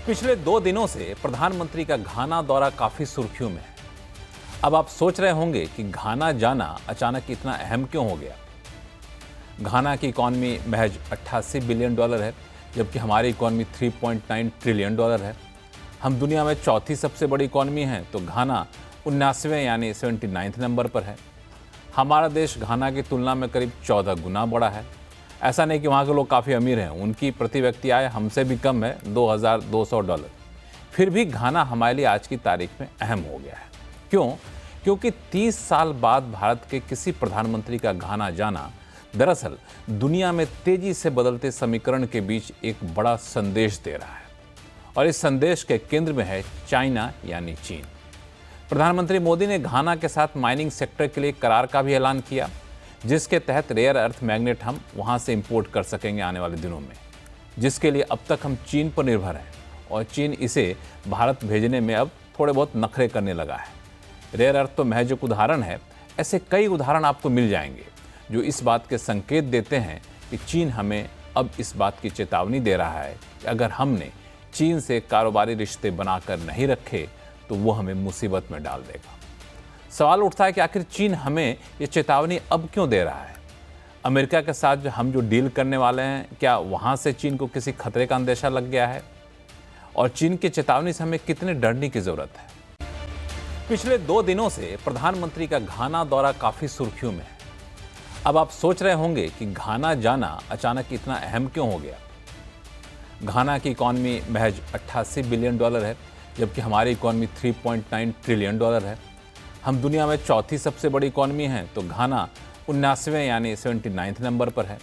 पिछले 2 दिनों से प्रधानमंत्री का घाना दौरा काफी सुर्खियों में है। अब आप सोच रहे होंगे कि घाना जाना अचानक इतना अहम क्यों हो गया। घाना की इकॉनमी महज 88 बिलियन डॉलर है, जबकि हमारी इकॉनमी 3.9 ट्रिलियन डॉलर है। हम दुनिया में चौथी सबसे बड़ी इकॉनमी हैं, तो घाना 79वें यानी 79 नंबर पर है। हमारा देश घाना की तुलना में करीब 14 गुना बड़ा है। ऐसा नहीं कि वहाँ के लोग काफ़ी अमीर हैं, उनकी प्रति व्यक्ति आय हमसे भी कम है, $2,200। फिर भी घाना हमारे लिए आज की तारीख में अहम हो गया है। क्यों? क्योंकि 30 साल बाद भारत के किसी प्रधानमंत्री का घाना जाना दरअसल दुनिया में तेजी से बदलते समीकरण के बीच एक बड़ा संदेश दे रहा है, और इस संदेश के केंद्र में है चाइना यानी चीन। प्रधानमंत्री मोदी ने घाना के साथ माइनिंग सेक्टर के लिए करार का भी ऐलान किया, जिसके तहत रेयर अर्थ मैग्नेट हम वहां से इंपोर्ट कर सकेंगे आने वाले दिनों में, जिसके लिए अब तक हम चीन पर निर्भर हैं और चीन इसे भारत भेजने में अब थोड़े बहुत नखरे करने लगा है। रेयर अर्थ तो महज एक उदाहरण है, ऐसे कई उदाहरण आपको मिल जाएंगे जो इस बात के संकेत देते हैं कि चीन हमें अब इस बात की चेतावनी दे रहा है कि अगर हमने चीन से कारोबारी रिश्ते बनाकर नहीं रखे तो वो हमें मुसीबत में डाल देगा। सवाल उठता है कि आखिर चीन हमें ये चेतावनी अब क्यों दे रहा है। अमेरिका के साथ हम जो डील करने वाले हैं, क्या वहाँ से चीन को किसी खतरे का अंदेशा लग गया है? और चीन की चेतावनी से हमें कितने डरने की जरूरत है? पिछले 2 दिनों से प्रधानमंत्री का घाना दौरा काफी सुर्खियों में है। अब आप सोच रहे होंगे कि घाना जाना अचानक इतना अहम क्यों हो गया। घाना की इकॉनमी महज 88 बिलियन डॉलर है, जबकि हमारी इकॉनमी 3.9 ट्रिलियन डॉलर है। हम दुनिया में चौथी सबसे बड़ी इकॉनमी हैं, तो घाना 79वें यानी 79 नंबर पर है।